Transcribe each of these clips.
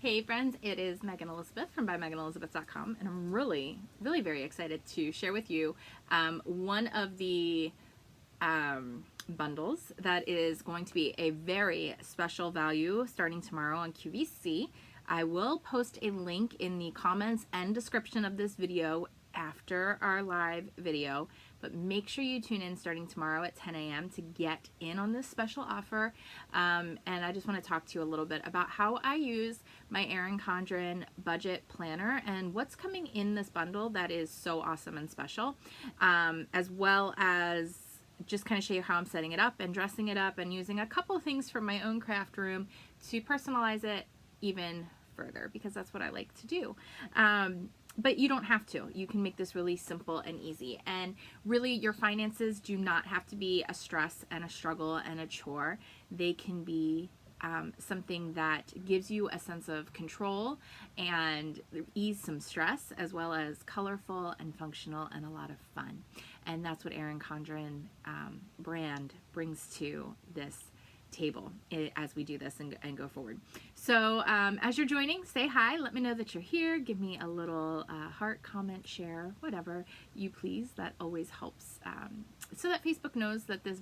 Hey friends, it is Megan Elizabeth from BuyMeganElizabeth.com, and I'm really very excited to share with you one of the bundles that is going to be a very special value starting tomorrow on QVC. I will post a link in the comments and description of this video after our live video, but make sure you tune in starting tomorrow at 10 a.m. to get in on this special offer. And I just want to talk to you a little bit about how I use my Erin Condren budget planner and what's coming in this bundle that is so awesome and special, as well as just kind of show you how I'm setting it up and dressing it up and using a couple of things from my own craft room to personalize it even further, because that's what I like to do. But you don't have to. You can make this really simple and easy. And really, your finances do not have to be a stress and a struggle and a chore. They can be something that gives you a sense of control and ease some stress, as well as colorful and functional and a lot of fun. And that's what Erin Condren brand brings to this table as we do this and go forward. So as you're joining, say hi, let me know that you're here, give me a little heart, comment, share, whatever you please. That always helps so that Facebook knows that this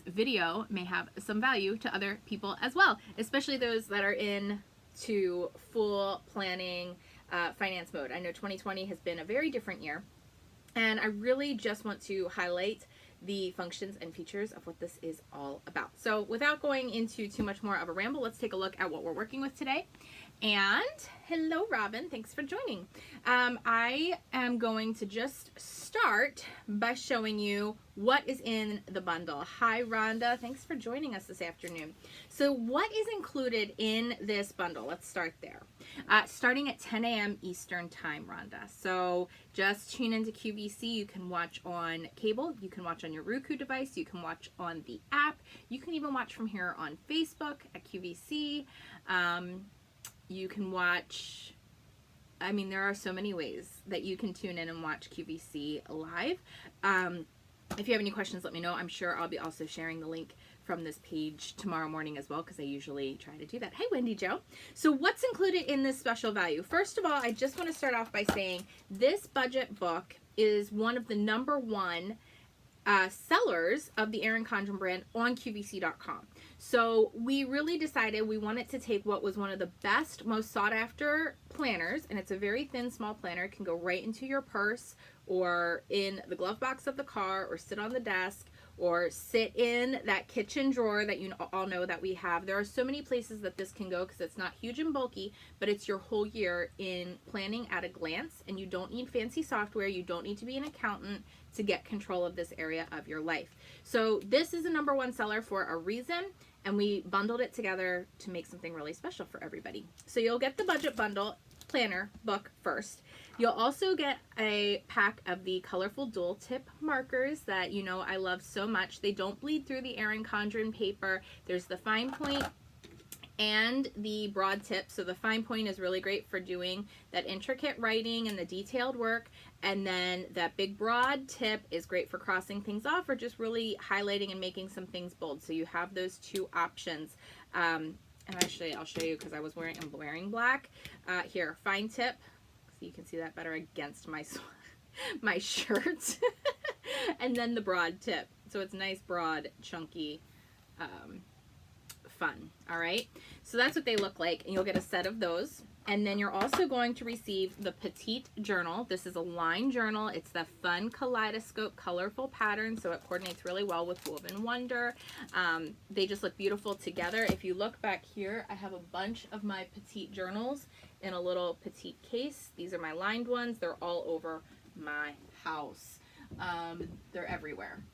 video may have some value to other people as well, especially those that are in to full planning finance mode. I know 2020 has been a very different year, and I really just want to highlight the functions and features of what this is all about. So without going into too much more of a ramble, let's take a look at what we're working with today. And hello, Robin, thanks for joining. I am going to just start by showing you what is in the bundle. Hi, Rhonda, thanks for joining us this afternoon. So what is included in this bundle? Let's start there. Starting at 10 a.m. Eastern time, Rhonda. So just tune into QVC. You can watch on cable, you can watch on your Roku device, you can watch on the app, you can even watch from here on Facebook at QVC. You can watch, I mean, there are so many ways that you can tune in and watch QVC live. If you have any questions, let me know. I'm sure I'll be also sharing the link from this page tomorrow morning as well, because I usually try to do that. Hey, Wendy Jo. So what's included in this special value? First of all, I just want to start off by saying this budget book is one of the #1 sellers of the Erin Condren brand on QVC.com. So we really decided we wanted to take what was one of the best, most sought after planners, and it's a very thin, small planner. It can go right into your purse or in the glove box of the car or sit on the desk or sit in that kitchen drawer that you all know that we have. There are so many places that this can go because it's not huge and bulky, but it's your whole year in planning at a glance, and you don't need fancy software. You don't need to be an accountant to get control of this area of your life. So this is a #1 seller for a reason, and we bundled it together to make something really special for everybody. So you'll get the budget bundle planner book first. You'll also get a pack of the colorful dual tip markers that you know I love so much. They don't bleed through the Erin Condren paper. There's the fine point and the broad tip. So the fine point is really great for doing that intricate writing and the detailed work, and then that big broad tip is great for crossing things off or just really highlighting and making some things bold. So you have those two options. And actually I'll show you because I'm wearing black. Here, fine tip, so you can see that better against my my shirt. And then the broad tip, so it's nice, broad, chunky, fun. All right, so that's what they look like, and you'll get a set of those. And then you're also going to receive the Petite Journal. This is a line journal. It's the fun kaleidoscope colorful pattern, so it coordinates really well with Woven Wonder. They just look beautiful together. If you look back here, I have a bunch of my Petite journals in a little petite case. These are my lined ones. They're all over my house. They're everywhere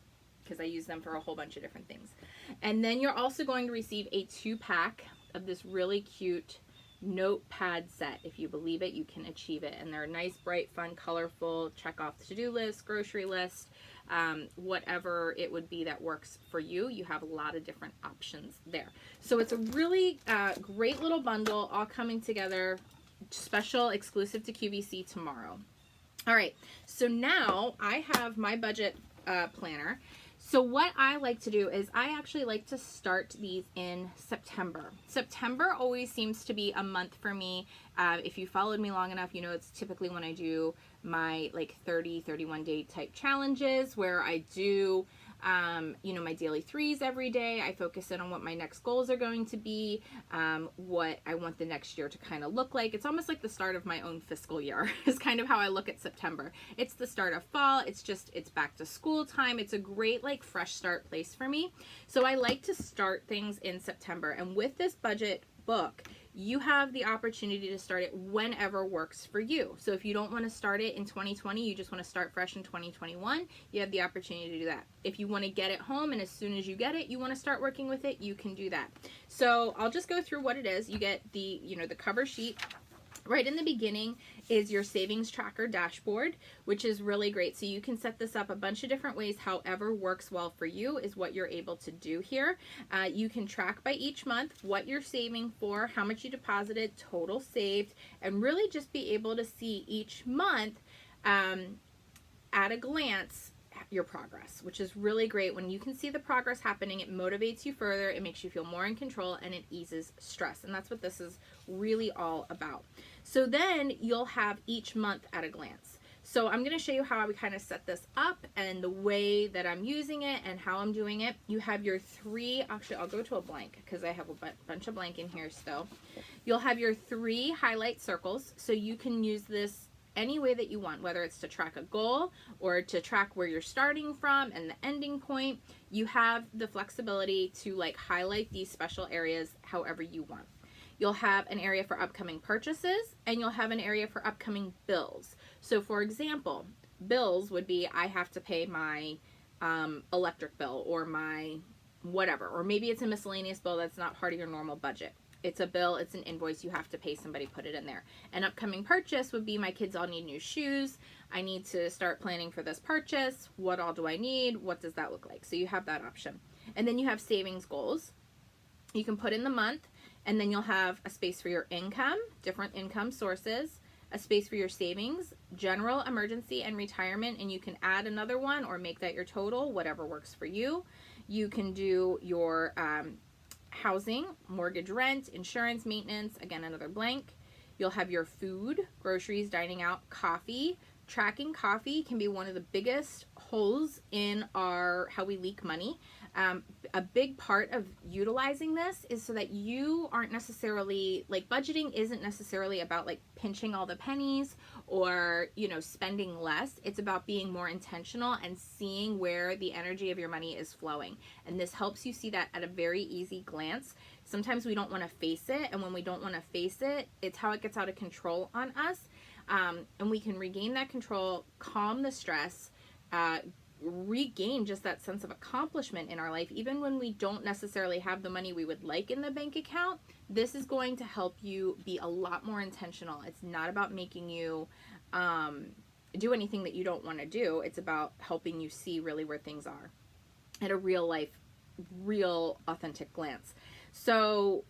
because I use them for a whole bunch of different things. And then you're also going to receive a 2-pack of this really cute notepad set. If you believe it, you can achieve it. And they're nice, bright, fun, colorful, check off the to-do list, grocery list, whatever it would be that works for you. You have a lot of different options there. So it's a really great little bundle all coming together, special, exclusive to QVC tomorrow. All right, so now I have my budget planner. So what I like to do is I actually like to start these in September. September always seems to be a month for me. If you followed me long enough, you know it's typically when I do my like 31 day type challenges where I do you know, my daily threes every day. I focus in on what my next goals are going to be, what I want the next year to kind of look like. It's almost like the start of my own fiscal year is kind of how I look at September. It's the start of fall. It's back to school time. It's a great like fresh start place for me. So I like to start things in September. And with this budget book, you have the opportunity to start it whenever works for you. So if you don't want to start it in 2020, you just want to start fresh in 2021, you have the opportunity to do that. If you want to get it home and as soon as you get it, you want to start working with it, you can do that. So I'll just go through what it is. You get the, you know, the cover sheet. Right in the beginning is your savings tracker dashboard, which is really great. So you can set this up a bunch of different ways. However works well for you is what you're able to do here. You can track by each month what you're saving for, how much you deposited, total saved, and really just be able to see each month at a glance your progress, which is really great. When you can see the progress happening, it motivates you further, it makes you feel more in control, and it eases stress. And that's what this is really all about. So then you'll have each month at a glance. So I'm going to show you how I kind of set this up and the way that I'm using it and how I'm doing it. You have your three, actually I'll go to a blank because I have a bunch of blank in here still. You'll have your three highlight circles, so you can use this any way that you want, whether it's to track a goal or to track where you're starting from and the ending point. You have the flexibility to like highlight these special areas however you want. You'll have an area for upcoming purchases and you'll have an area for upcoming bills. So for example, bills would be I have to pay my electric bill or my whatever, or maybe it's a miscellaneous bill that's not part of your normal budget. It's a bill, it's an invoice, you have to pay somebody, put it in there. An upcoming purchase would be my kids all need new shoes. I need to start planning for this purchase. What all do I need? What does that look like? So you have that option. And then you have savings goals. You can put in the month, and then you'll have a space for your income, different income sources, a space for your savings, general, emergency, and retirement, and you can add another one or make that your total, whatever works for you. You can do your housing, mortgage, rent, insurance, maintenance, again another blank. You'll have your food, groceries, dining out, coffee. Tracking coffee can be one of the biggest holes in our how we leak money. A big part of utilizing this is so that you aren't necessarily like budgeting isn't necessarily about like pinching all the pennies or, you know, spending less. It's about being more intentional and seeing where the energy of your money is flowing. And this helps you see that at a very easy glance. Sometimes we don't want to face it. And when we don't want to face it, it's how it gets out of control on us. And we can regain that control, calm the stress, regain just that sense of accomplishment in our life. Even when we don't necessarily have the money we would like in the bank account, this is going to help you be a lot more intentional. It's not about making you do anything that you don't want to do. It's about helping you see really where things are at a real life, real authentic glance. So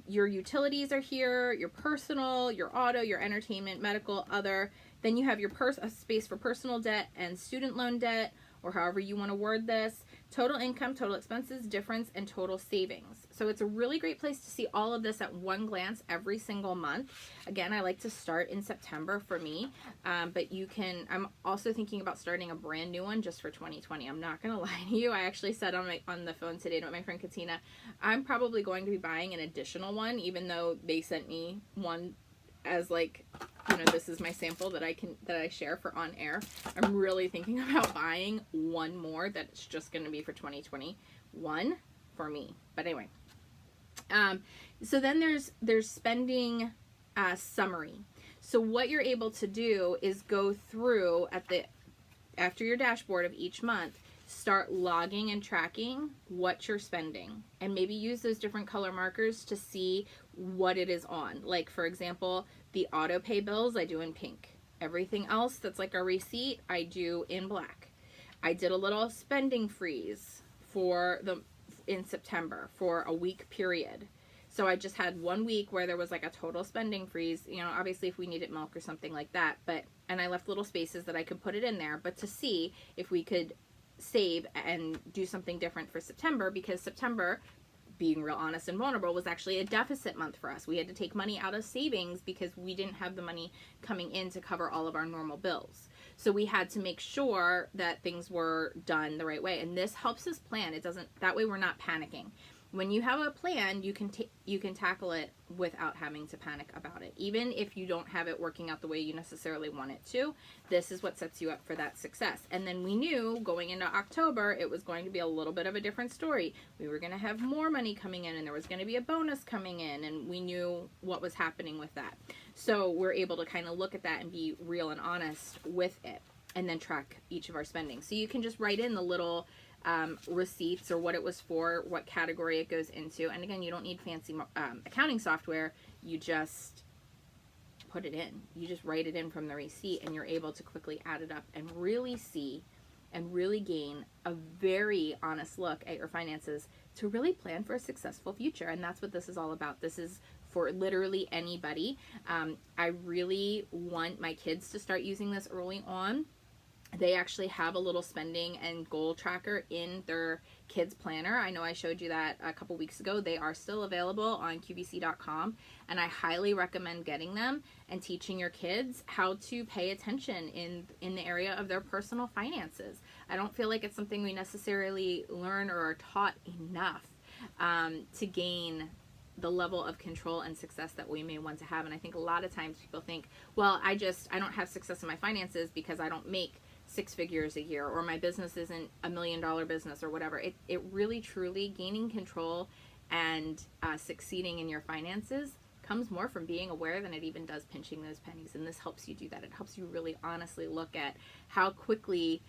your utilities are here, your personal, your auto, your entertainment, medical, other. Then you have your a space for personal debt and student loan debt, or however you want to word this, total income, total expenses, difference, and total savings. So it's a really great place to see all of this at one glance every single month. Again, I like to start in September for me, but you can, I'm also thinking about starting a brand new one just for 2020. I'm not going to lie to you. I actually said on the phone today to my friend Katina, I'm probably going to be buying an additional one, even though they sent me one as like, you know, this is my sample that I share for on air. I'm really thinking about buying one more that's just going to be for 2021 for me. But anyway, so then there's spending summary. So what you're able to do is go through after your dashboard of each month, start logging and tracking what you're spending, and maybe use those different color markers to see what it is on. Like for example, the auto pay bills I do in pink. Everything else that's like a receipt I do in black. I did a little spending freeze in September for a week period. So I just had 1 week where there was like a total spending freeze, you know, obviously if we needed milk or something like that, and I left little spaces that I could put it in there, but to see if we could save and do something different for September, because September, being real honest and vulnerable, was actually a deficit month for us. We had to take money out of savings because we didn't have the money coming in to cover all of our normal bills. So we had to make sure that things were done the right way. And this helps us plan. It doesn't, that way we're not panicking. When you have a plan, you can tackle it without having to panic about it. Even if you don't have it working out the way you necessarily want it to, this is what sets you up for that success. And then we knew going into October, it was going to be a little bit of a different story. We were going to have more money coming in, and there was going to be a bonus coming in, and we knew what was happening with that. So we're able to kind of look at that and be real and honest with it, and then track each of our spending. So you can just write in the little receipts or what it was for, what category it goes into. And again, you don't need fancy accounting software. You just put it in. You just write it in from the receipt, and you're able to quickly add it up and really see and really gain a very honest look at your finances to really plan for a successful future. And that's what this is all about. This is for literally anybody. I really want my kids to start using this early on. They actually have a little spending and goal tracker in their kids planner. I know I showed you that a couple weeks ago. They are still available on qvc.com, and I highly recommend getting them and teaching your kids how to pay attention in the area of their personal finances. I don't feel like it's something we necessarily learn or are taught enough to gain the level of control and success that we may want to have. And I think a lot of times people think, well, I don't have success in my finances because I don't make 6 figures a year, or my business isn't $1 million business, or whatever. It really truly, gaining control and succeeding in your finances comes more from being aware than it even does pinching those pennies. And this helps you do that. It helps you really honestly look at how quickly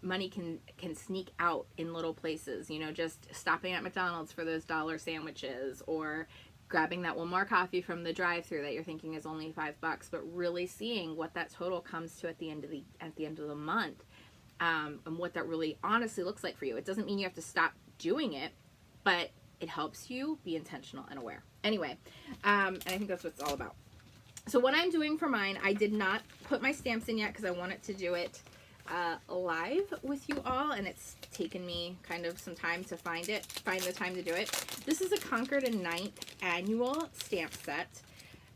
money can sneak out in little places. You know, just stopping at McDonald's for those dollar sandwiches, or grabbing that one more coffee from the drive-thru that you're thinking is only $5, but really seeing what that total comes to at the end of the month, and what that really honestly looks like for you. It doesn't mean you have to stop doing it, but it helps you be intentional and aware. Anyway, and I think that's what it's all about. So what I'm doing for mine, I did not put my stamps in yet because I wanted to do it live with you all, and it's taken me kind of some time to find the time to do it. This is a Concord and 9th annual stamp set.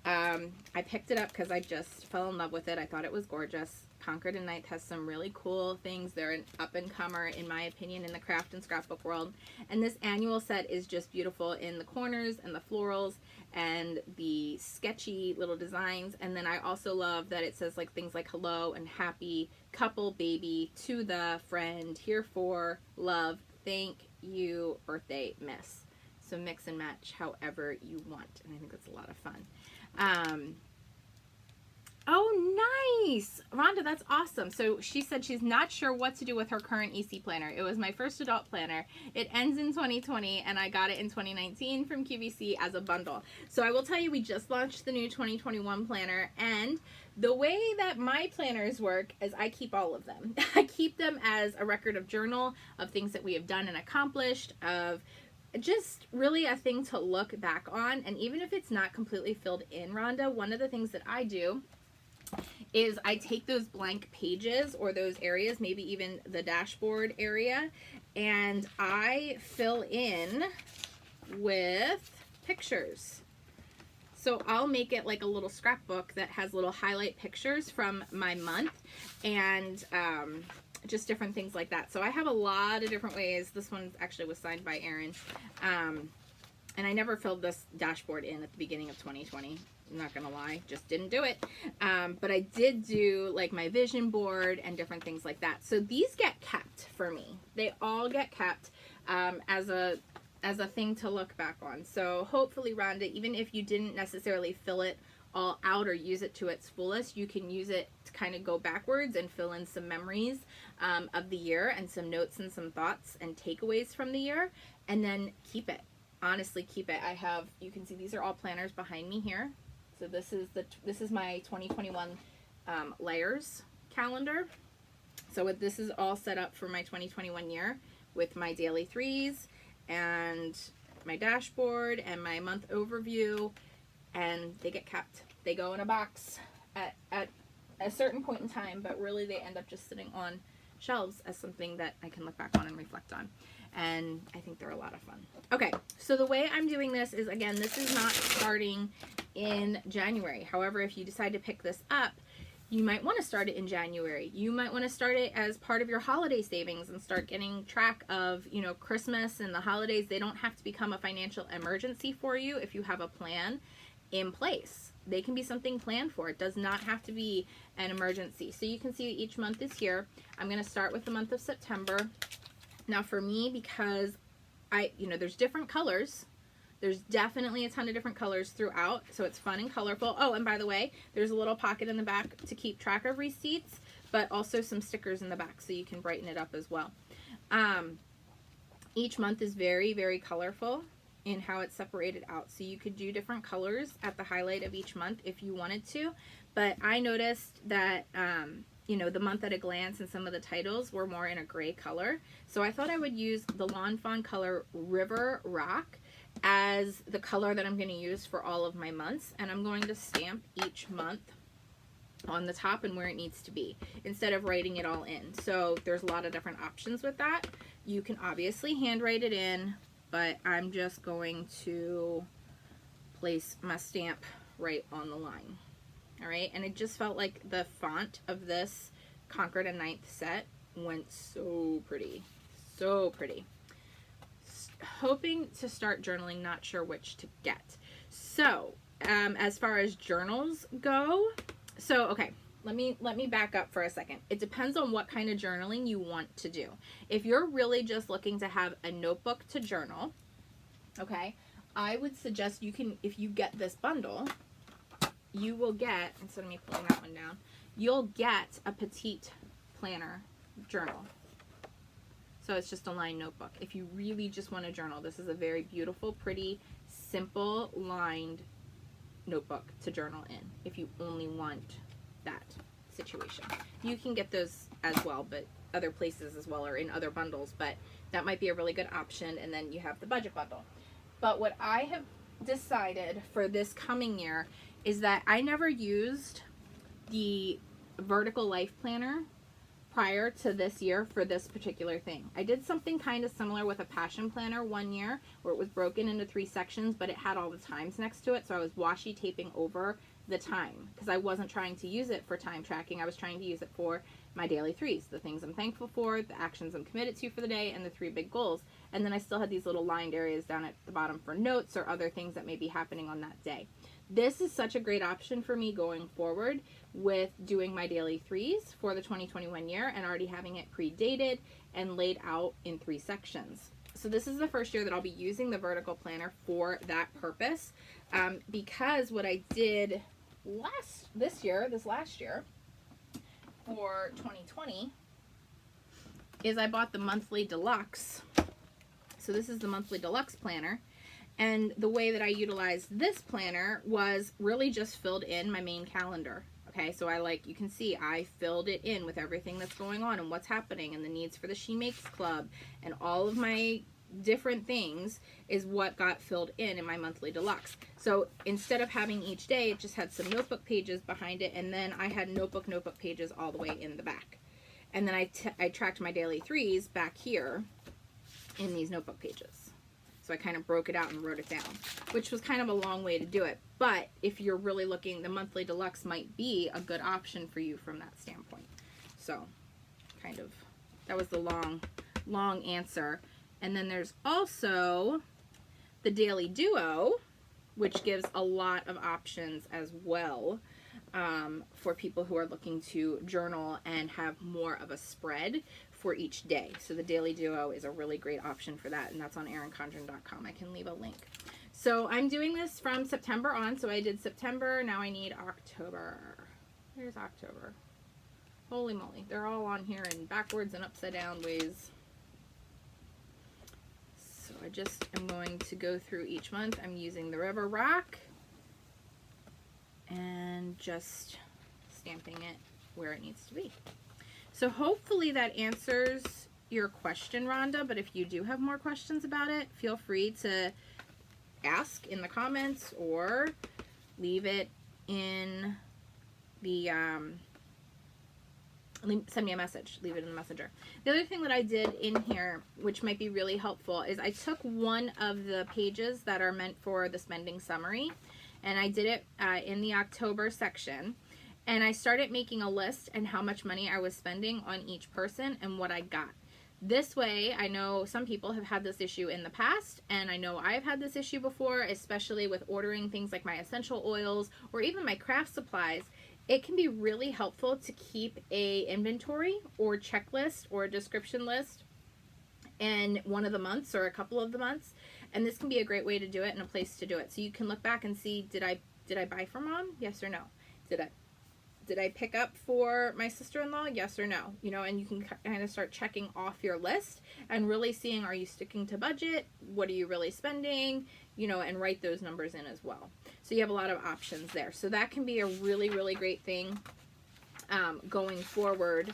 I picked it up because I just fell in love with it. I thought it was gorgeous. Concord and 9th has some really cool things. They're an up-and-comer, in my opinion, in the craft and scrapbook world. And this annual set is just beautiful in the corners and the florals and the sketchy little designs. And then I also love that it says like things like hello and happy, couple, baby, to the, friend, here for, love, thank you, birthday, miss. So mix and match however you want. And I think that's a lot of fun. Oh, nice. Rhonda, that's awesome. So she said she's not sure what to do with her current EC planner. It was my first adult planner. It ends in 2020, and I got it in 2019 from QVC as a bundle. So I will tell you, we just launched the new 2021 planner, and the way that my planners work is I keep all of them. I keep them as a record of journal of things that we have done and accomplished, of just really a thing to look back on. And even if it's not completely filled in, Rhonda, one of the things that I do is I take those blank pages or those areas, maybe even the dashboard area, and I fill in with pictures. So I'll make it like a little scrapbook that has little highlight pictures from my month, and just different things like that. So I have a lot of different ways. This one actually was signed by Erin. And I never filled this dashboard in at the beginning of 2020. I'm not gonna lie, just didn't do it. But I did do like my vision board and different things like that. So these get kept for me. They all get kept as a thing to look back on. So hopefully, Rhonda, even if you didn't necessarily fill it all out or use it to its fullest, you can use it to kind of go backwards and fill in some memories of the year and some notes and some thoughts and takeaways from the year, and then keep it. Honestly, keep it. I have, you can see these are all planners behind me here. So this is my 2021 layers calendar. So this is all set up for my 2021 year with my daily threes and my dashboard and my month overview, and they get kept. They go in a box at a certain point in time, but really they end up just sitting on shelves as something that I can look back on and reflect on. And I think they're a lot of fun. Okay, so the way I'm doing this is, again, this is not starting in January. However, if you decide to pick this up, you might want to start it in January. You might want to start it as part of your holiday savings and start getting track of, you know, Christmas and the holidays. They don't have to become a financial emergency for you if you have a plan in place. They can be something planned for. It does not have to be an emergency. So you can see each month is here. I'm going to start with the month of September. Now for me, because there's different colors. There's definitely a ton of different colors throughout, so it's fun and colorful. Oh, and by the way, there's a little pocket in the back to keep track of receipts, but also some stickers in the back so you can brighten it up as well. Each month is very, very colorful in how it's separated out. So you could do different colors at the highlight of each month if you wanted to, but I noticed that the month at a glance and some of the titles were more in a gray color. So I thought I would use the Lawn Fawn color River Rock as the color that I'm going to use for all of my months. And I'm going to stamp each month on the top and where it needs to be instead of writing it all in. So there's a lot of different options with that. You can obviously handwrite it in, but I'm just going to place my stamp right on the line. All right, and it just felt like the font of this Concord and 9th set went so pretty, so pretty. Hoping to start journaling, not sure which to get. So, as far as journals go, okay, let me back up for a second. It depends on what kind of journaling you want to do. If you're really just looking to have a notebook to journal, okay, I would suggest if you get this bundle, you will get, instead of me pulling that one down, you'll get a petite planner journal. So it's just a lined notebook. If you really just want to journal, this is a very beautiful, pretty, simple lined notebook to journal in if you only want that situation. You can get those as well, but other places as well, or in other bundles, but that might be a really good option. And then you have the budget bundle. But what I have decided for this coming year is that I never used the Vertical Life Planner prior to this year for this particular thing. I did something kind of similar with a Passion Planner one year where it was broken into 3 sections, but it had all the times next to it, so I was washi taping over the time because I wasn't trying to use it for time tracking. I was trying to use it for my daily 3s, the things I'm thankful for, the actions I'm committed to for the day, and the 3 big goals. And then I still had these little lined areas down at the bottom for notes or other things that may be happening on that day. This is such a great option for me going forward with doing my daily 3s for the 2021 year and already having it pre-dated and laid out in 3 sections. So this is the first year that I'll be using the vertical planner for that purpose, because what I did this last year for 2020 is I bought the monthly deluxe. So this is the monthly deluxe planner. And the way that I utilized this planner was really just filled in my main calendar. Okay, so you can see I filled it in with everything that's going on and what's happening and the needs for the She Makes Club and all of my different things is what got filled in my monthly deluxe. So instead of having each day, it just had some notebook pages behind it, and then I had notebook pages all the way in the back. And then I tracked my daily 3s back here in these notebook pages. So I kind of broke it out and wrote it down, which was kind of a long way to do it. But if you're really looking, the monthly deluxe might be a good option for you from that standpoint. So that was the long answer. And then there's also the Daily Duo, which gives a lot of options as well for people who are looking to journal and have more of a spread for each day. So the Daily Duo is a really great option for that, and that's on erincondren.com. I can leave a link. So I'm doing this from September on. So I did September, now I need October. There's October. Holy moly, they're all on here in backwards and upside down ways. So I just am going to go through each month. I'm using the River Rock and just stamping it where it needs to be. So hopefully that answers your question, Rhonda, but if you do have more questions about it, feel free to ask in the comments or leave it in the send me a message, leave it in the messenger. The other thing that I did in here, which might be really helpful, is I took one of the pages that are meant for the spending summary, and I did it in the October section, and I started making a list and how much money I was spending on each person and what I got. This way, I know some people have had this issue in the past, and I know I've had this issue before, especially with ordering things like my essential oils or even my craft supplies. It can be really helpful to keep a inventory or checklist or a description list in one of the months or a couple of the months, and this can be a great way to do it and a place to do it. So you can look back and see, did I buy for mom? Yes or no? Did I pick up for my sister-in-law? Yes or no? You know, and you can kind of start checking off your list and really seeing, are you sticking to budget? What are you really spending? You know, and write those numbers in as well. So you have a lot of options there. So that can be a really, really great thing going forward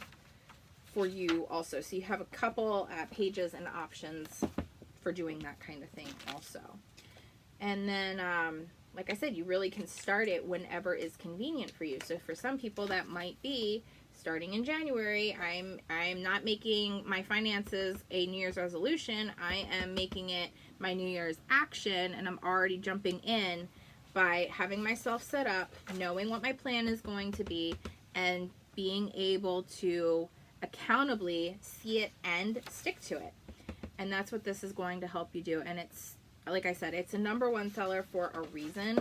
for you also. So you have a couple pages and options for doing that kind of thing also. And then, like I said, you really can start it whenever is convenient for you. So for some people that might be starting in January. I'm not making my finances a New Year's resolution. I am making it my New Year's action, and I'm already jumping in by having myself set up, knowing what my plan is going to be, and being able to accountably see it and stick to it. And that's what this is going to help you do. And it's, like I said, it's a #1 seller for a reason.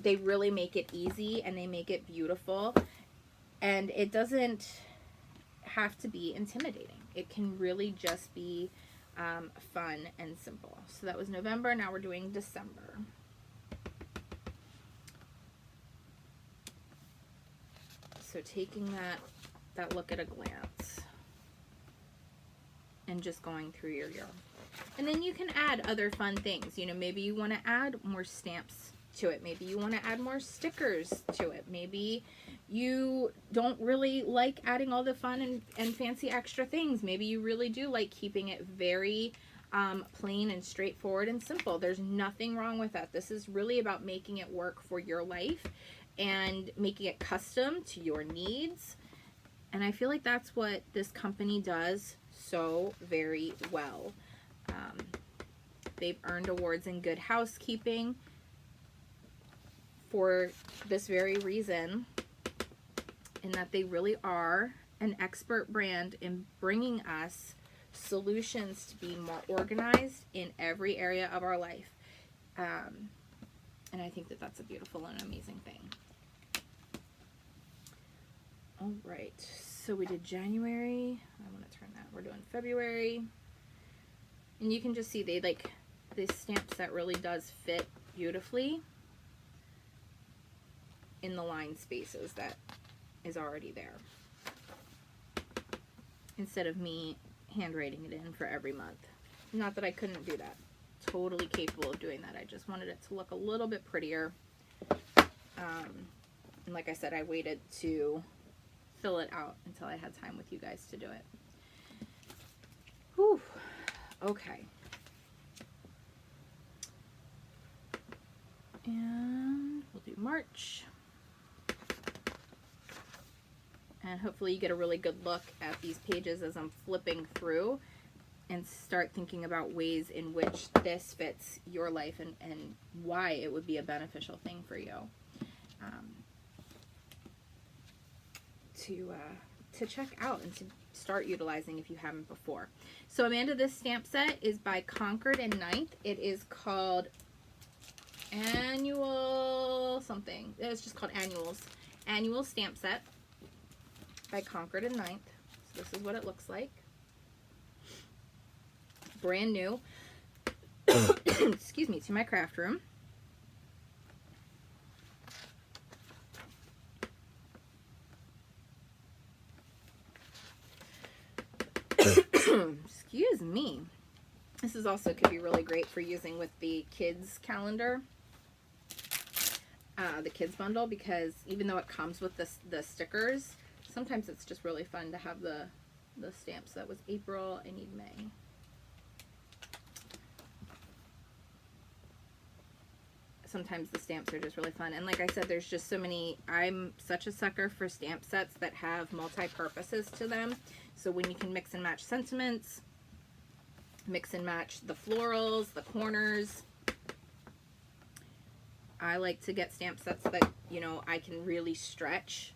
They really make it easy and they make it beautiful, and it doesn't have to be intimidating. It can really just be fun and simple. So that was November. Now we're doing December. So taking that look at a glance and just going through your year. And then you can add other fun things. You know, maybe you want to add more stamps to it. Maybe you want to add more stickers to it. Maybe you don't really like adding all the fun and fancy extra things. Maybe you really do like keeping it very plain and straightforward and simple. There's nothing wrong with that. This is really about making it work for your life and making it custom to your needs. And I feel like that's what this company does so very well. They've earned awards in Good Housekeeping for this very reason, in that they really are an expert brand in bringing us solutions to be more organized in every area of our life. And I think that that's a beautiful and amazing thing. All right, so we did January. I want to turn that. We're doing February. And you can just see they like this stamp set really does fit beautifully in the line spaces that is already there, instead of me handwriting it in for every month. Not that I couldn't do that. Totally capable of doing that. I just wanted it to look a little bit prettier. And like I said, I waited to fill it out until I had time with you guys to do it. Whew. Okay. And we'll do March. And hopefully you get a really good look at these pages as I'm flipping through, and start thinking about ways in which this fits your life and why it would be a beneficial thing for you to check out and to start utilizing if you haven't before. So Amanda, this stamp set is by Concord and 9th. It is called Annual something. It's just called Annual Stamp Set by Concord and 9th. So this is what it looks like. Brand new. Excuse me, to my craft room. Excuse me. This is also could be really great for using with the kids calendar, the kids bundle, because even though it comes with the stickers, sometimes it's just really fun to have the stamps. That was April. I need May. sometimes the stamps are just really fun. And like I said, there's just so many. I'm such a sucker for stamp sets that have multi-purposes to them. So when you can mix and match sentiments, mix and match the florals, the corners. I like to get stamp sets that, you know, I can really stretch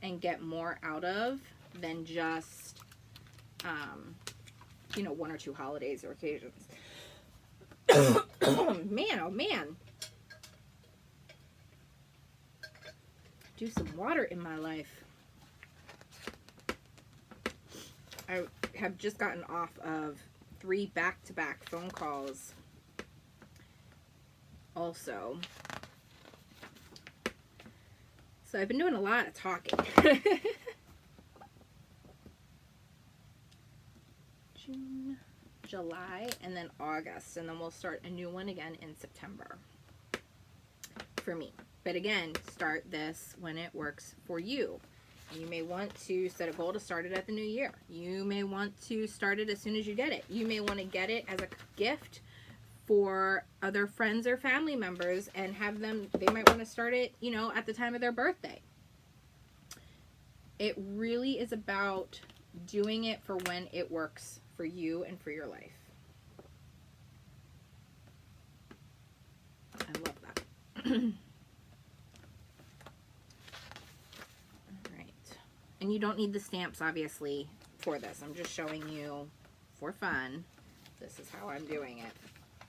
and get more out of than just, you know, 1 or 2 holidays or occasions. Oh man. Do some water in my life. I have just gotten off of 3 back-to-back phone calls also. So I've been doing a lot of talking. June, July, and then August. And then we'll start a new one again in September for me. But again, start this when it works for you. You may want to set a goal to start it at the new year. You may want to start it as soon as you get it. You may want to get it as a gift for other friends or family members and have them, they might want to start it, you know, at the time of their birthday. It really is about doing it for when it works for you and for your life. I love that. And you don't need the stamps, obviously, for this. I'm just showing you for fun. This is how I'm doing it.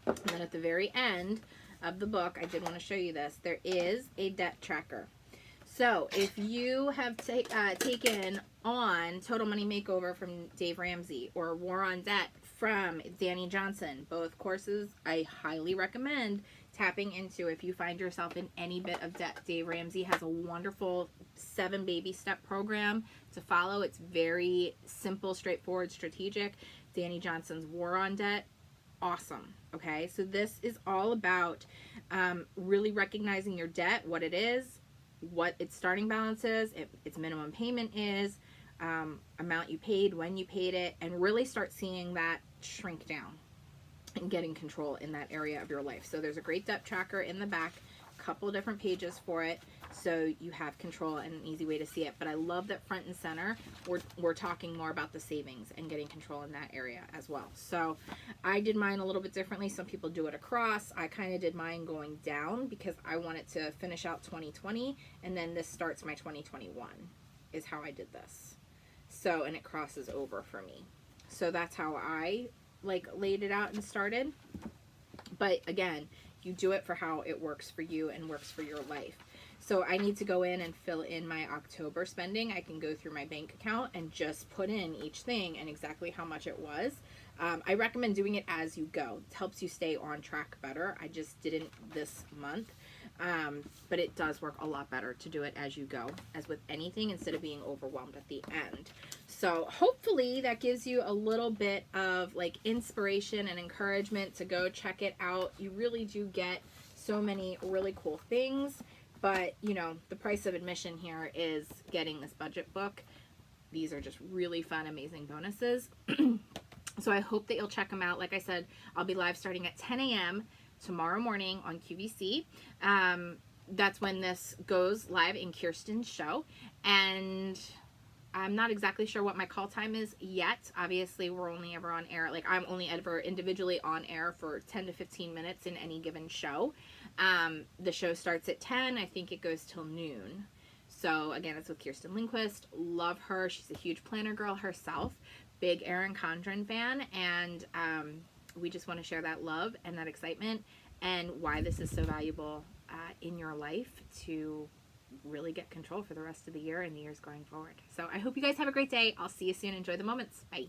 And then at the very end of the book, I did want to show you this. There is a debt tracker. So if you have taken on Total Money Makeover from Dave Ramsey or War on Debt from Danny Johnson, both courses I highly recommend tapping into if you find yourself in any bit of debt. Dave Ramsey has a wonderful 7 baby step program to follow. It's very simple, straightforward, strategic. Danny Johnson's War on Debt, awesome. Okay, so this is all about really recognizing your debt, what it is, what its starting balance is, its minimum payment is, amount you paid, when you paid it, and really start seeing that shrink down and getting control in that area of your life. So there's a great debt tracker in the back, a couple different pages for it, so you have control and an easy way to see it. But I love that front and center we're talking more about the savings and getting control in that area as well. So I did mine a little bit differently. Some people do it across. I kind of did mine going down because I wanted to finish out 2020, and then this starts my 2021 is how I did this. So, and it crosses over for me. So that's how I laid it out and started. But again, you do it for how it works for you and works for your life. So I need to go in and fill in my October spending. I can go through my bank account and just put in each thing and exactly how much it was. I recommend doing it as you go. It helps you stay on track better. I just didn't this month. But it does work a lot better to do it as you go, as with anything, instead of being overwhelmed at the end. So hopefully that gives you a little bit of inspiration and encouragement to go check it out. You really do get so many really cool things, but you know, the price of admission here is getting this budget book. These are just really fun, amazing bonuses. So I hope that you'll check them out. Like I said, I'll be live starting at 10 a.m. tomorrow morning on QVC. That's when this goes live in Kirsten's show. And I'm not exactly sure what my call time is yet. Obviously, we're only ever on air. I'm only ever individually on air for 10 to 15 minutes in any given show. The show starts at 10. I think it goes till noon. So again, it's with Kirsten Lindquist. Love her. She's a huge planner girl herself. Big Erin Condren fan. And we just want to share that love and that excitement and why this is so valuable in your life to really get control for the rest of the year and the years going forward. So I hope you guys have a great day. I'll see you soon. Enjoy the moments. Bye.